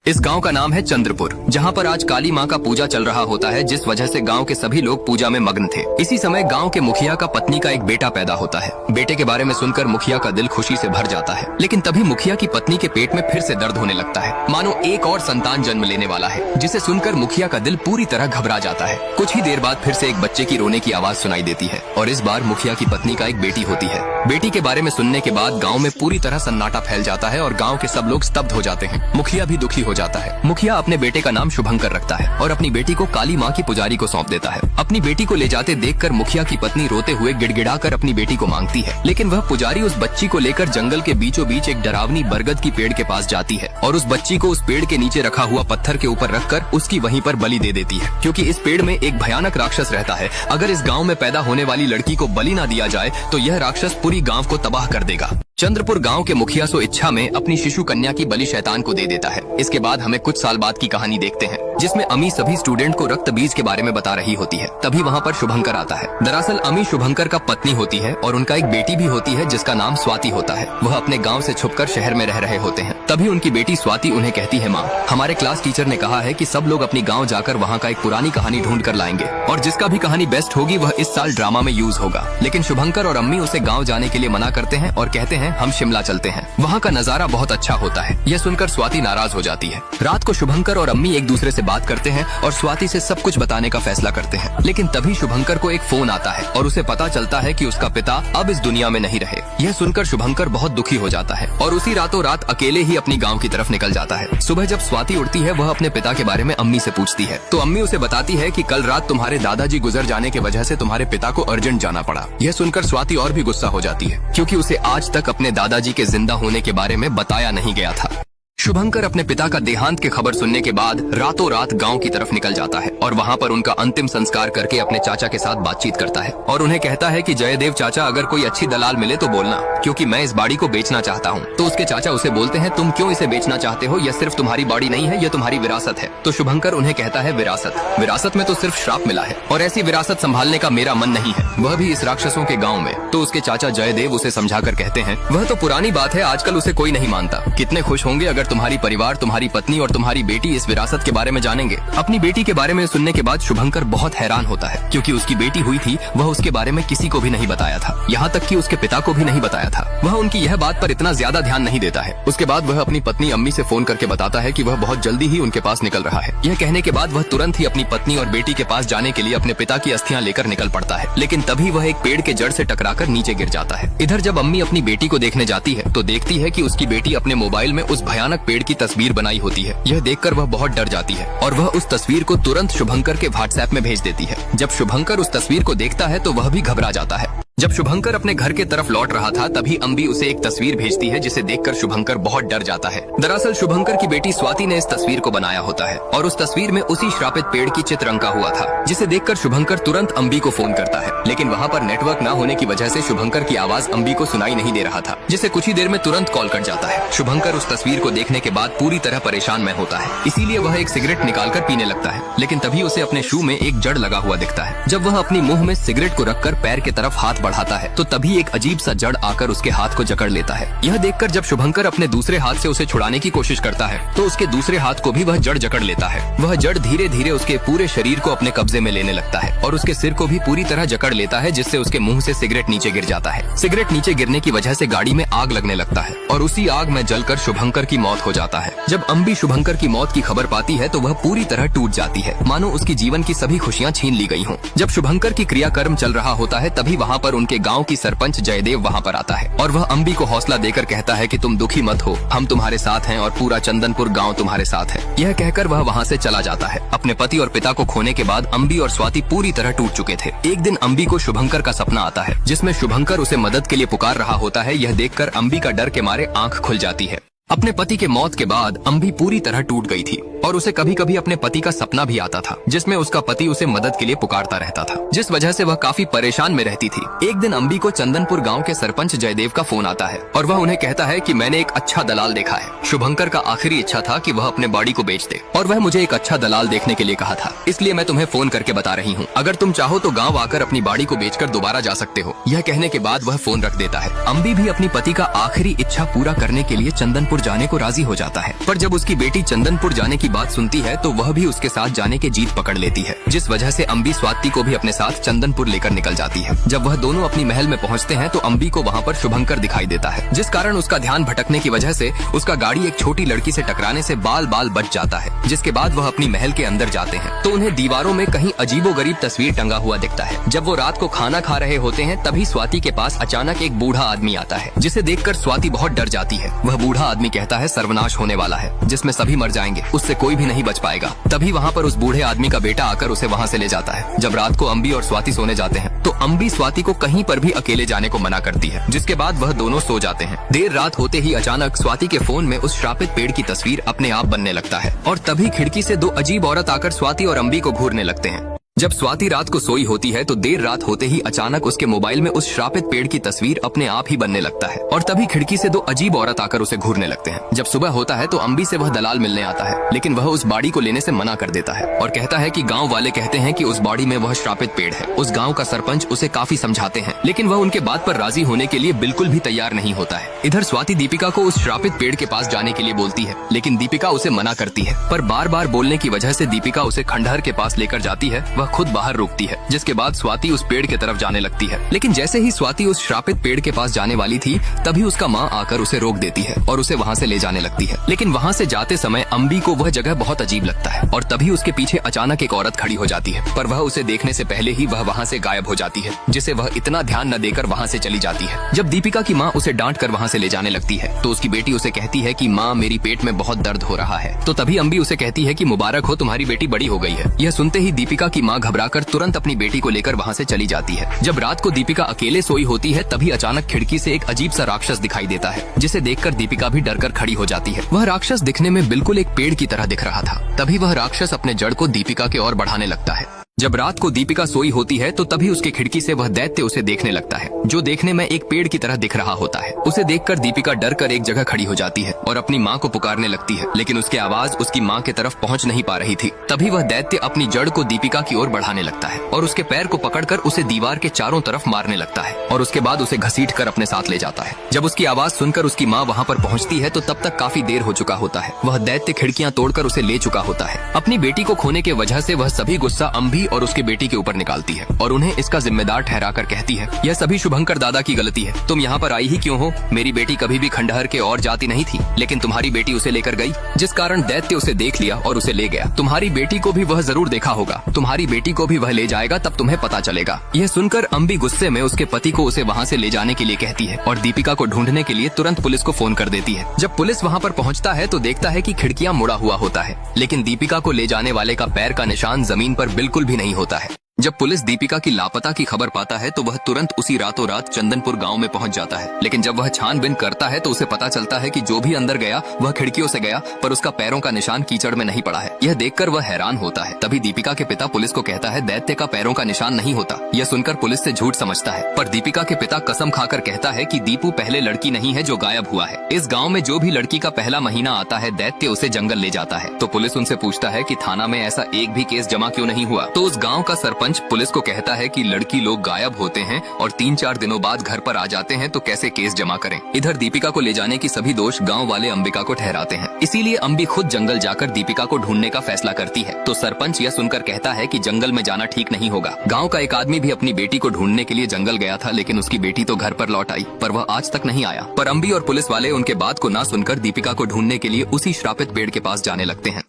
इस गांव का नाम है चंद्रपुर, जहां पर आज काली मां का पूजा चल रहा होता है, जिस वजह से गांव के सभी लोग पूजा में मग्न थे। इसी समय गांव के मुखिया का पत्नी का एक बेटा पैदा होता है। बेटे के बारे में सुनकर मुखिया का दिल खुशी से भर जाता है, लेकिन तभी मुखिया की पत्नी के पेट में फिर से दर्द होने लगता है, मानो एक और संतान जन्म लेने वाला है, जिसे सुनकर मुखिया का दिल पूरी तरह घबरा जाता है। कुछ ही देर बाद फिर से एक बच्चे की रोने की आवाज सुनाई देती है और इस बार मुखिया की पत्नी का एक बेटी होती है। बेटी के बारे में सुनने के बाद गाँव में पूरी तरह सन्नाटा फैल जाता है और गाँव के सब लोग स्तब्ध हो जाते हैं। मुखिया भी दुखी हो जाता है। मुखिया अपने बेटे का नाम शुभंकर रखता है और अपनी बेटी को काली मां की पुजारी को सौंप देता है। अपनी बेटी को ले जाते देखकर मुखिया की पत्नी रोते हुए गिड़गिड़ाकर अपनी बेटी को मांगती है, लेकिन वह पुजारी उस बच्ची को लेकर जंगल के बीचों बीच एक डरावनी बरगद की पेड़ के पास जाती है और उस बच्ची को उस पेड़ के नीचे रखा हुआ पत्थर के ऊपर रखकर उसकी वहीं पर बलि दे देती है, क्योंकि इस पेड़ में एक भयानक राक्षस रहता है। अगर इस गाँव में पैदा होने वाली लड़की को बलि न दिया जाए तो यह राक्षस पूरी गाँव को तबाह कर देगा। चंद्रपुर गांव के मुखिया सो इच्छा में अपनी शिशु कन्या की बलि शैतान को दे देता है। इसके बाद हमें कुछ साल बाद की कहानी देखते हैं, जिसमें अमी सभी स्टूडेंट को रक्त बीज के बारे में बता रही होती है। तभी वहां पर शुभंकर आता है। दरअसल अमी शुभंकर का पत्नी होती है और उनका एक बेटी भी होती है जिसका नाम स्वाति होता है। वह अपने गाँव से छुपकर शहर में रह रहे होते हैं। तभी उनकी बेटी स्वाति उन्हें कहती है, माँ, हमारे क्लास टीचर ने कहा है कि सब लोग अपनी गाँव जाकर वहाँ का एक पुरानी कहानी ढूंढ कर लाएंगे और जिसका भी कहानी बेस्ट होगी वह इस साल ड्रामा में यूज होगा। लेकिन शुभंकर और अम्मी उसे गाँव जाने के लिए मना करते हैं और कहते हैं, हम शिमला चलते हैं, वहाँ का नजारा बहुत अच्छा होता है। यह सुनकर स्वाति नाराज हो जाती है। रात को शुभंकर और अम्मी एक दूसरे से बात करते हैं और स्वाति से सब कुछ बताने का फैसला करते हैं। लेकिन तभी शुभंकर को एक फोन आता है और उसे पता चलता है कि उसका पिता अब इस दुनिया में नहीं रहे। यह सुनकर शुभंकर बहुत दुखी हो जाता है और उसी रातों रात अकेले ही अपनी गाँव की तरफ निकल जाता है। सुबह जब स्वाति उठती है वह अपने पिता के बारे में अम्मी से पूछती है, तो अम्मी उसे बताती है कि कल रात तुम्हारे दादाजी गुजर जाने की वजह से तुम्हारे पिता को अर्जेंट जाना पड़ा। यह सुनकर स्वाति और भी गुस्सा हो जाती है, क्योंकि उसे आज तक अपने दादाजी के जिंदा होने के बारे में बताया नहीं गया था। शुभंकर अपने पिता का देहांत की खबर सुनने के बाद रातों रात गांव की तरफ निकल जाता है और वहां पर उनका अंतिम संस्कार करके अपने चाचा के साथ बातचीत करता है और उन्हें कहता है कि जयदेव चाचा, अगर कोई अच्छी दलाल मिले तो बोलना, क्योंकि मैं इस बाड़ी को बेचना चाहता हूं। तो उसके चाचा उसे बोलते हैं, तुम क्यों इसे बेचना चाहते हो? यह सिर्फ तुम्हारी बाड़ी नहीं है, यह तुम्हारी विरासत है। तो शुभंकर उन्हें कहता है, विरासत में तो सिर्फ श्राप मिला है और ऐसी विरासत संभालने का मेरा मन नहीं है, वह भी इस राक्षसों के गाँव में। तो उसके चाचा जयदेव उसे समझाकर कहते हैं, वह तो पुरानी बात है, आजकल उसे कोई नहीं मानता। कितने खुश होंगे अगर तुम्हारी परिवार, तुम्हारी पत्नी और तुम्हारी बेटी इस विरासत के बारे में जानेंगे। अपनी बेटी के बारे में सुनने के बाद शुभंकर बहुत हैरान होता है, क्योंकि उसकी बेटी हुई थी, वह उसके बारे में किसी को भी नहीं बताया था, यहाँ तक कि उसके पिता को भी नहीं बताया था। वह उनकी यह बात पर इतना ज्यादा ध्यान नहीं देता है। उसके बाद वह अपनी पत्नी अम्मी से फोन करके बताता है कि वह बहुत जल्दी ही उनके पास निकल रहा है। यह कहने के बाद वह तुरंत ही अपनी पत्नी और बेटी के पास जाने के लिए अपने पिता की अस्थियां लेकर निकल पड़ता है, लेकिन तभी वह एक पेड़ के जड़ से टकराकर नीचे गिर जाता है। इधर जब अम्मी अपनी बेटी को देखने जाती है तो देखती है कि उसकी बेटी अपने मोबाइल में उस भयानक पेड़ की तस्वीर बनाई होती है। यह देखकर वह बहुत डर जाती है और वह उस तस्वीर को तुरंत शुभंकर के व्हाट्सएप में भेज देती है। जब शुभंकर उस तस्वीर को देखता है तो वह भी घबरा जाता है। जब शुभंकर अपने घर के तरफ लौट रहा था तभी अम्बी उसे एक तस्वीर भेजती है, जिसे देखकर शुभंकर बहुत डर जाता है। दरअसल शुभंकर की बेटी स्वाति ने इस तस्वीर को बनाया होता है और उस तस्वीर में उसी श्रापित पेड़ की चित्र अंका हुआ था, जिसे देखकर शुभंकर तुरंत अम्बी को फोन करता है। लेकिन वहाँ पर नेटवर्क न होने की वजह से शुभंकर की आवाज अम्बी को सुनाई नहीं दे रहा था, जिसे कुछ ही देर में तुरंत कॉल कट जाता है। शुभंकर उस तस्वीर को देखने के बाद पूरी तरह परेशान में होता है, इसीलिए वह एक सिगरेट निकालकर पीने लगता है, लेकिन तभी उसे अपने शू में एक जड़ लगा हुआ दिखता है। जब वह अपनी मुंह में सिगरेट को रखकर पैर की तरफ हाथ बढ़ाता है तो तभी एक अजीब सा जड़ आकर उसके हाथ को जकड़ लेता है। यह देखकर जब शुभंकर अपने दूसरे हाथ से उसे छुड़ाने की कोशिश करता है तो उसके दूसरे हाथ को भी वह जड़ जकड़ लेता है। वह जड़ धीरे धीरे उसके पूरे शरीर को अपने कब्जे में लेने लगता है और उसके सिर को भी पूरी तरह जकड़ लेता है, जिससे उसके मुंह से सिगरेट नीचे गिर जाता है। सिगरेट नीचे गिरने की वजह से गाड़ी में आग लगने लगता है और उसी आग में जलकर शुभंकर की मौत हो जाता है। जब अम्बी शुभंकर की मौत की खबर पाती है तो वह पूरी तरह टूट जाती है, मानो उसकी जीवन की सभी खुशियाँ छीन ली गयी हों। जब शुभंकर की क्रियाकर्म चल रहा होता है तभी वहाँ पर उनके गाँव की सरपंच जयदेव वहाँ पर आता है और वह अम्बी को हौसला देकर कहता है कि तुम दुखी मत हो, हम तुम्हारे साथ हैं और पूरा चंदनपुर गांव तुम्हारे साथ है। यह कहकर वह वहाँ से चला जाता है। अपने पति और पिता को खोने के बाद अम्बी और स्वाति पूरी तरह टूट चुके थे। एक दिन अम्बी को शुभंकर का सपना आता है, जिसमें शुभंकर उसे मदद के लिए पुकार रहा होता है। यह देखकर अम्बी का डर के मारे आंख खुल जाती है। अपने पति के मौत के बाद अम्बी पूरी तरह टूट गई थी और उसे कभी कभी अपने पति का सपना भी आता था, जिसमें उसका पति उसे मदद के लिए पुकारता रहता था, जिस वजह से वह काफी परेशान में रहती थी। एक दिन अम्बी को चंदनपुर गांव के सरपंच जयदेव का फोन आता है और वह उन्हें कहता है कि मैंने एक अच्छा दलाल देखा है। शुभंकर का आखिरी इच्छा था कि वह अपने बाड़ी को बेच दे और वह मुझे एक अच्छा दलाल देखने के लिए कहा था, इसलिए मैं तुम्हें फोन करके बता रही हूँ। अगर तुम चाहो तो गाँव आकर अपनी बाड़ी को बेचकर दोबारा जा सकते हो। यह कहने के बाद वह फोन रख देता है। अम्बी भी अपनी पति का आखिरी इच्छा पूरा करने के लिए चंदनपुर जाने को राजी हो जाता है, पर जब उसकी बेटी चंदनपुर जाने की बात सुनती है तो वह भी उसके साथ जाने की जीत पकड़ लेती है, जिस वजह से अम्बी स्वाति को भी अपने साथ चंदनपुर लेकर निकल जाती है। जब वह दोनों अपनी महल में पहुंचते हैं तो अम्बी को वहां पर शुभंकर दिखाई देता है, जिस कारण उसका ध्यान भटकने की वजह से उसका गाड़ी एक छोटी लड़की से टकराने से बाल बाल बच जाता है। जिसके बाद वह अपनी महल के अंदर जाते हैं तो उन्हें दीवारों में कहीं अजीबोगरीब तस्वीर टंगा हुआ दिखता है। जब वो रात को खाना खा रहे होते हैं तभी स्वाति के पास अचानक एक बूढ़ा आदमी आता है, जिसे देखकर स्वाति बहुत डर जाती है। वह बूढ़ा आदमी कहता है सर्वनाश होने वाला है, जिसमें सभी मर जाएंगे, उससे कोई भी नहीं बच पाएगा। तभी वहाँ पर उस बूढ़े आदमी का बेटा आकर उसे वहाँ से ले जाता है। जब रात को अम्बी और स्वाति सोने जाते हैं तो अम्बी स्वाति को कहीं पर भी अकेले जाने को मना करती है, जिसके बाद वह दोनों सो जाते हैं। देर रात होते ही अचानक स्वाति के फोन में उस श्रापित पेड़ की तस्वीर अपने आप बनने लगता है और तभी खिड़की से दो अजीब औरत आकर स्वाति और अम्बी को घूरने लगते हैं। जब स्वाति रात को सोई होती है तो देर रात होते ही अचानक उसके मोबाइल में उस श्रापित पेड़ की तस्वीर अपने आप ही बनने लगता है और तभी खिड़की से दो अजीब औरत आकर उसे घूरने लगते हैं। जब सुबह होता है तो अम्बी से वह दलाल मिलने आता है, लेकिन वह उस बाड़ी को लेने से मना कर देता है और कहता है कि गांव वाले कहते हैं कि उस बाड़ी में वह श्रापित पेड़ है। उस गांव का सरपंच उसे काफी समझाते हैं, लेकिन वह उनके बात पर राजी होने के लिए बिल्कुल भी तैयार नहीं होता है। इधर स्वाति दीपिका को उस श्रापित पेड़ के पास जाने के लिए बोलती है, लेकिन दीपिका उसे मना करती है, पर बार बार बोलने की वजह से दीपिका उसे खंडहर के पास लेकर जाती है। वह खुद बाहर रुकती है, जिसके बाद स्वाति उस पेड़ की तरफ जाने लगती है। लेकिन जैसे ही स्वाति उस श्रापित पेड़ के पास जाने वाली थी तभी उसका माँ आकर उसे रोक देती है और उसे वहाँ से ले जाने लगती है। लेकिन वहाँ से जाते समय अम्बी को वह जगह बहुत अजीब लगता है और तभी उसके पीछे अचानक एक औरत खड़ी हो जाती है, पर वह उसे देखने से पहले ही वह वहाँ से गायब हो जाती है, जिसे वह इतना ध्यान न देकर वहाँ से चली जाती है। जब दीपिका की माँ उसे डांट कर वहाँ से ले जाने लगती है तो उसकी बेटी उसे कहती है कि माँ मेरी पेट में बहुत दर्द हो रहा है। तो तभी अम्बी उसे कहती है कि मुबारक हो, तुम्हारी बेटी बड़ी हो गई है। यह सुनते ही दीपिका की माँ घबराकर तुरंत अपनी बेटी को लेकर वहाँ से चली जाती है। जब रात को दीपिका अकेले सोई होती है तभी अचानक खिड़की से एक अजीब सा राक्षस दिखाई देता है, जिसे देखकर दीपिका भी डरकर खड़ी हो जाती है। वह राक्षस दिखने में बिल्कुल एक पेड़ की तरह दिख रहा था। तभी वह राक्षस अपने जड़ को दीपिका के ओर बढ़ाने लगता है। जब रात को दीपिका सोई होती है तो तभी उसके खिड़की से वह दैत्य उसे देखने लगता है, जो देखने में एक पेड़ की तरह दिख रहा होता है। उसे देखकर दीपिका डर कर एक जगह खड़ी हो जाती है और अपनी माँ को पुकारने लगती है, लेकिन उसकी आवाज उसकी माँ की तरफ पहुँच नहीं पा रही थी। तभी वह दैत्य अपनी जड़ को दीपिका की ओर बढ़ाने लगता है और उसके पैर को पकड़कर उसे दीवार के चारों तरफ मारने लगता है और उसके बाद उसे घसीट कर अपने साथ ले जाता है। जब उसकी आवाज सुनकर उसकी माँ वहाँ पर पहुँचती है तो तब तक काफी देर हो चुका होता है। वह दैत्य खिड़कियाँ तोड़कर उसे ले चुका होता है। अपनी बेटी को खोने की वजह से वह सभी गुस्सा अम्बी और उसकी बेटी के ऊपर निकालती है और उन्हें इसका जिम्मेदार ठहराकर कहती है, यह सभी शुभंकर दादा की गलती है। तुम यहाँ पर आई ही क्यों हो? मेरी बेटी कभी भी खंडहर के और जाती नहीं थी, लेकिन तुम्हारी बेटी उसे लेकर गई, जिस कारण दैत्य उसे देख लिया और उसे ले गया। तुम्हारी बेटी को भी वह जरूर देखा होगा, तुम्हारी बेटी को भी वह ले जाएगा, तब तुम्हें पता चलेगा। यह सुनकर अम्बी गुस्से में उसके पति को उसे वहाँ से ले जाने के लिए कहती है और दीपिका को ढूंढने के लिए तुरंत पुलिस को फोन कर देती है। जब पुलिस वहाँ पर पहुँचता है तो देखता है कि खिड़कियाँ मुड़ा हुआ होता है, लेकिन दीपिका को ले जाने वाले का पैर का निशान जमीन पर बिल्कुल भी नहीं होता है। जब पुलिस दीपिका की लापता की खबर पाता है तो वह तुरंत उसी रातों रात चंदनपुर गांव में पहुंच जाता है। लेकिन जब वह छानबीन करता है तो उसे पता चलता है कि जो भी अंदर गया वह खिड़कियों से गया, पर उसका पैरों का निशान कीचड़ में नहीं पड़ा है। यह देखकर वह हैरान होता है। तभी दीपिका के पिता पुलिस को कहता है दैत्य का पैरों का निशान नहीं होता। यह सुनकर पुलिस से झूठ समझता है, पर दीपिका के पिता कसम खाकर कहता है कि दीपू पहले लड़की नहीं है जो गायब हुआ है। इस गाँव में जो भी लड़की का पहला महीना आता है दैत्य उसे जंगल ले जाता है। तो पुलिस उनसे पूछता है कि थाना में ऐसा एक भी केस जमा क्यों नहीं हुआ। तो उस गाँव का सरपंच पुलिस को कहता है कि लड़की लोग गायब होते हैं और 3-4 दिनों बाद घर पर आ जाते हैं, तो कैसे केस जमा करें। इधर दीपिका को ले जाने की सभी दोष गांव वाले अंबिका को ठहराते हैं। इसीलिए अम्बी खुद जंगल जाकर दीपिका को ढूंढने का फैसला करती है। तो सरपंच यह सुनकर कहता है कि जंगल में जाना ठीक नहीं होगा। गाँव का एक आदमी भी अपनी बेटी को ढूंढने के लिए जंगल गया था, लेकिन उसकी बेटी तो घर पर लौट आई, पर वह आज तक नहीं आया। पर अम्बी और पुलिस वाले उनके बात को ना सुनकर दीपिका को ढूंढने के लिए उसी श्रापित पेड़ के पास जाने लगते हैं।